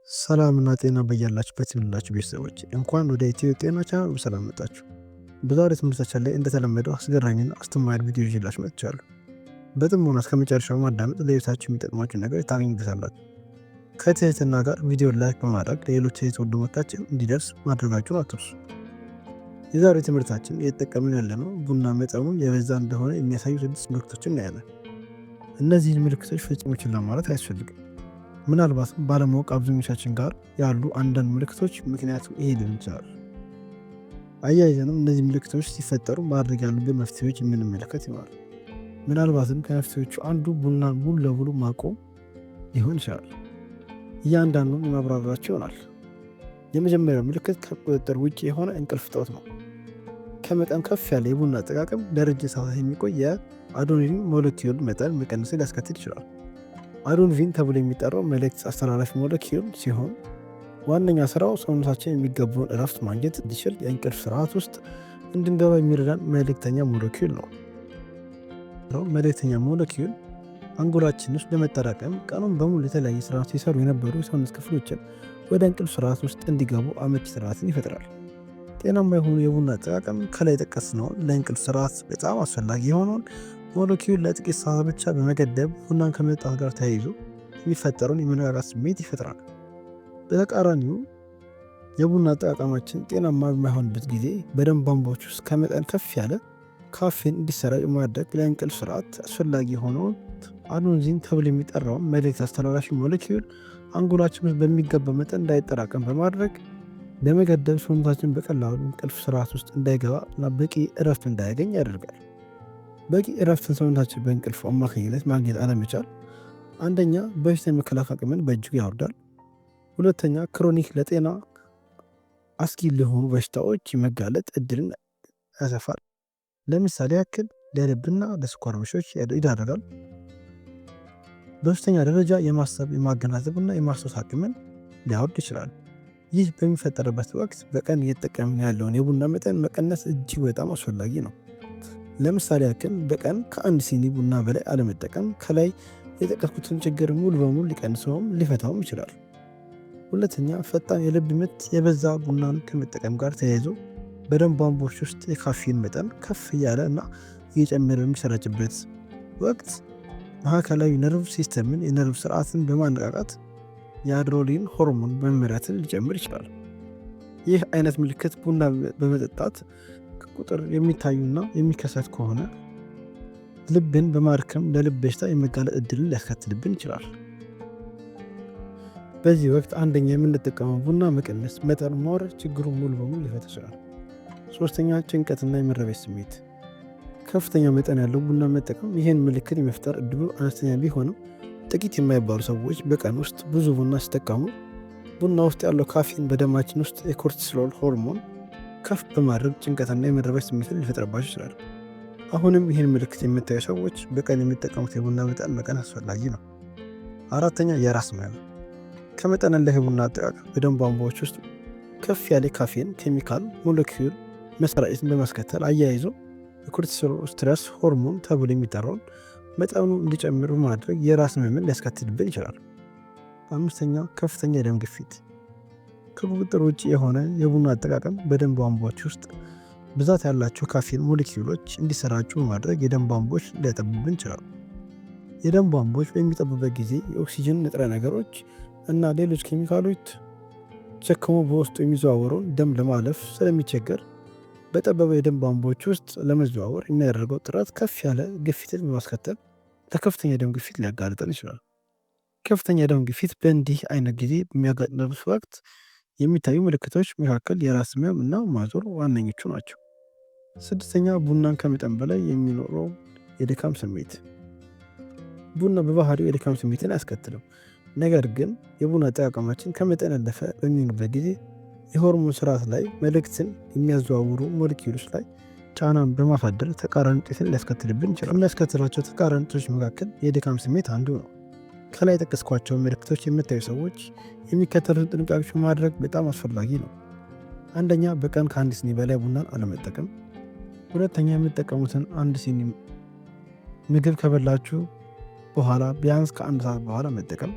ሰላም እና ጤና በያላችሁበት ይሁንላችሁ ቤተሰቦች፣ እንኳን ወደ ኢትዮ ጤና ቻናል በሰላም መጣችሁ። በዛሬው ትምህርታችን ላይ እንደተለመደው አስገራሚና አስተማሪ ቪዲዮ ይዤላችሁ መጥቻለሁ። በጥሞና እስከ መጨረሻው ማዳመጥ ለህይወታችሁ የሚጠቅማችሁ ነገር ታገኙበታላችሁ። ከትህትና ጋር ቪዲዮ ላይክ በማድረግ ለሌሎች እህት ወንድሞቻችን እንዲደርስ ማድረጋችሁን አትርሱ። የዛሬው ትምህርታችን እየተጠቀምን ያለነው ቡና መጠኑ የበዛ እንደሆነ የሚያሳዩ 6 ምልክቶችን እናያለን። እነዚህን ምልክቶች ፍጹም ችላ ማለት አያስፈልግም። ምናልባት ባለማወቅ አብዛኞቻችን ጋር ያሉ አንዳንድ ምልክቶች ምክንያቱ ይሄ ሊሆን ይችላል። አያይዘንም እነዚህ ምልክቶች ሲፈጠሩ ማድረግ ያሉብን መፍትሄዎች የምንመለከት ይሆናል። ምናልባትም ከመፍትሄዎቹ አንዱ ቡናን ሙሉ ለሙሉ ማቆም ሊሆን ይችላል። እያንዳንዱን የማብራራቸው ይሆናል። የመጀመሪያው ምልክት ከቁጥጥር ውጭ የሆነ እንቅልፍ እጦት ነው። ከመጠን ከፍ ያለ የቡና አጠቃቀም ለረጅም ሰዓታት የሚቆይ የአዶኒን ሞለኪውል መጠን መቀነስን ሊያስከትል ይችላል። አዶኒን ተብሎ የሚጠራው መልእክት አስተላላፊ ሞለኪውል ሲሆን ዋነኛ ስራው ሰውነታችን የሚገባውን እረፍት ማግኘት እንዲችል የእንቅልፍ ስርዓት ውስጥ እንድንገባ የሚረዳን መልእክተኛ ሞለኪውል ነው። መልእክተኛ ሞለኪውል አንጎላችን ውስጥ ለመጠራቀም ቀኑን በሙሉ የተለያየ ስርዓት ሲሰሩ የነበሩ የሰውነት ክፍሎችን ወደ እንቅልፍ ስርዓት ውስጥ እንዲገቡ አመቺ ስርዓትን ይፈጥራል። ጤናማ የሆኑ የቡና አጠቃቀም ከላይ ጠቀስነውን ለእንቅልፍ ስርዓት በጣም አስፈላጊ የሆነውን ሞለኪውል ለጥቂት ሰዓት ብቻ በመገደብ ቡናን ከመጠጣት ጋር ተያይዞ የሚፈጠረውን የመነቃቃት ስሜት ይፈጥራል። በተቃራኒው የቡና አጠቃቀማችን ጤናማ በማይሆንበት ጊዜ በደም ቧንቧዎች ውስጥ ከመጠን ከፍ ያለ ካፌን እንዲሰራጭ ማድረግ ለእንቅልፍ ስርዓት አስፈላጊ የሆነውን አዶኒን ተብሎ የሚጠራውን መልእክት አስተላላፊ ሞለኪውል አንጎላችን ውስጥ በሚገባ መጠን እንዳይጠራቀም በማድረግ ለመገደብ ሰውነታችን በቀላሉ እንቅልፍ ስርዓት ውስጥ እንዳይገባ እና በቂ እረፍት እንዳያገኝ ያደርጋል። በቂ እረፍትን ሰውነታችን በእንቅልፍ አማካኝነት ማግኘት አለመቻል አንደኛ በሽታ የመከላከል አቅምን በእጅጉ ያወርዳል። ሁለተኛ ክሮኒክ ለጤና አስጊ ለሆኑ በሽታዎች የመጋለጥ እድልን ያሰፋል። ለምሳሌ ያክል ለልብና ለስኳር በሽታዎች ይዳረጋል። በሶስተኛ ደረጃ የማሰብ የማገናዘብና የማስታወስ አቅምን ሊያወርድ ይችላል። ይህ በሚፈጠርበት ወቅት በቀን እየተጠቀምን ያለውን የቡና መጠን መቀነስ እጅግ በጣም አስፈላጊ ነው። ለምሳሌ ያክል በቀን ከአንድ ሲኒ ቡና በላይ አለመጠቀም ከላይ የጠቀስኩትን ችግር ሙሉ በሙሉ ሊቀንሰውም ሊፈታውም ይችላል። ሁለተኛ ፈጣን የልብ ምት የበዛ ቡናን ከመጠቀም ጋር ተያይዞ በደም ቧንቧዎች ውስጥ የካፌን መጠን ከፍ እያለ እና እየጨመረ በሚሰራጭበት ወቅት ማዕከላዊ ነርቭ ሲስተምን የነርቭ ስርዓትን በማነቃቃት የአድሬናሊን ሆርሞን መመረትን ሊጨምር ይችላል። ይህ አይነት ምልክት ቡና በመጠጣት ቁጥር የሚታዩና የሚከሰት ከሆነ ልብን በማድከም ለልብ በሽታ የመጋለጥ እድልን ሊያስከትልብን ይችላል። በዚህ ወቅት አንደኛ የምንጠቀመው ቡና መቀነስ መጠን ማውረድ ችግሩን ሙሉ በሙሉ ሊፈታ ይችላል። ሶስተኛ ጭንቀትና የመረበሽ ስሜት ከፍተኛ መጠን ያለው ቡና መጠቀም ይህን ምልክት የመፍጠር እድሉ አነስተኛ ቢሆንም ጥቂት የማይባሉ ሰዎች በቀን ውስጥ ብዙ ቡና ሲጠቀሙ ቡና ውስጥ ያለው ካፌን በደማችን ውስጥ የኮርቲሶል ሆርሞን ከፍ በማድረግ ጭንቀትና የመረበሽ ስሜትን ሊፈጥርባቸው ይችላል። አሁንም ይህን ምልክት የምታዩ ሰዎች በቀን የሚጠቀሙት የቡና መጠን መቀነስ አስፈላጊ ነው። አራተኛ የራስ ህመም ከመጠን ያለፈ የቡና አጠቃቀም በደም ቧንቧዎች ውስጥ ከፍ ያለ ካፌን ኬሚካል ሞለኪውል መሰራጨትን በማስከተል አያይዞ የኮርቲሶል ስትረስ ሆርሞን ተብሎ የሚጠራውን መጠኑ እንዲጨምር በማድረግ የራስ ህመምን ሊያስከትልብን ይችላል። አምስተኛ ከፍተኛ የደም ግፊት ከቁጥጥር ውጭ የሆነ የቡና አጠቃቀም በደም ቧንቧዎች ውስጥ ብዛት ያላቸው ካፌን ሞለኪውሎች እንዲሰራጩ በማድረግ የደም ቧንቧዎች ሊያጠቡብን ይችላሉ። የደም ቧንቧዎች በሚጠቡበት ጊዜ የኦክሲጅን ንጥረ ነገሮች እና ሌሎች ኬሚካሎች ተሸክሞ በውስጡ የሚዘዋወረውን ደም ለማለፍ ስለሚቸገር በጠበበ የደም ቧንቧዎች ውስጥ ለመዘዋወር የሚያደርገው ጥረት ከፍ ያለ ግፊትን በማስከተል ለከፍተኛ የደም ግፊት ሊያጋልጠን ይችላል። ከፍተኛ የደም ግፊት በእንዲህ አይነት ጊዜ በሚያጋጥምበት ወቅት የሚታዩ ምልክቶች መካከል የራስ ህመም እና ማዞር ዋነኞቹ ናቸው። ስድስተኛ ቡናን ከመጠን በላይ የሚኖረው የድካም ስሜት ቡና በባህሪው የድካም ስሜትን አያስከትልም። ነገር ግን የቡና አጠቃቀማችን ከመጠን ያለፈ በሚሆንበት ጊዜ የሆርሞን ስርዓት ላይ መልእክትን የሚያዘዋውሩ ሞለኪውሎች ላይ ጫናን በማሳደር ተቃራኒ ውጤትን ሊያስከትልብን ይችላል። ከሚያስከትላቸው ተቃራኒ ውጤቶች መካከል የድካም ስሜት አንዱ ነው። ከላይ የጠቀስኳቸው ምልክቶች የምታዩ ሰዎች የሚከተሉትን ጥንቃቄዎች ማድረግ በጣም አስፈላጊ ነው። አንደኛ በቀን ከአንድ ሲኒ በላይ ቡናን አለመጠቀም። ሁለተኛ የምትጠቀሙትን አንድ ሲኒ ምግብ ከበላችሁ በኋላ ቢያንስ ከአንድ ሰዓት በኋላ መጠቀም።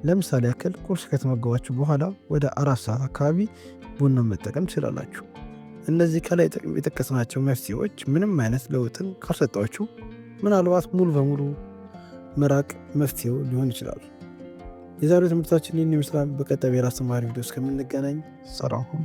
ለምሳሌ ያክል ቁርስ ከተመገባችሁ በኋላ ወደ 4 ሰዓት አካባቢ ቡና መጠቀም ትችላላችሁ። እነዚህ ከላይ የጠቀስናቸው መፍትሄዎች ምንም አይነት ለውጥን ካልሰጧችሁ ምናልባት ሙሉ በሙሉ መራቅ መፍትሄው ሊሆን ይችላል። የዛሬው ትምህርታችን ይህን ይመስላል። በቀጣይ የራስ ተማሪ ቪዲዮ እስከምንገናኝ ሰላም ሁኑ።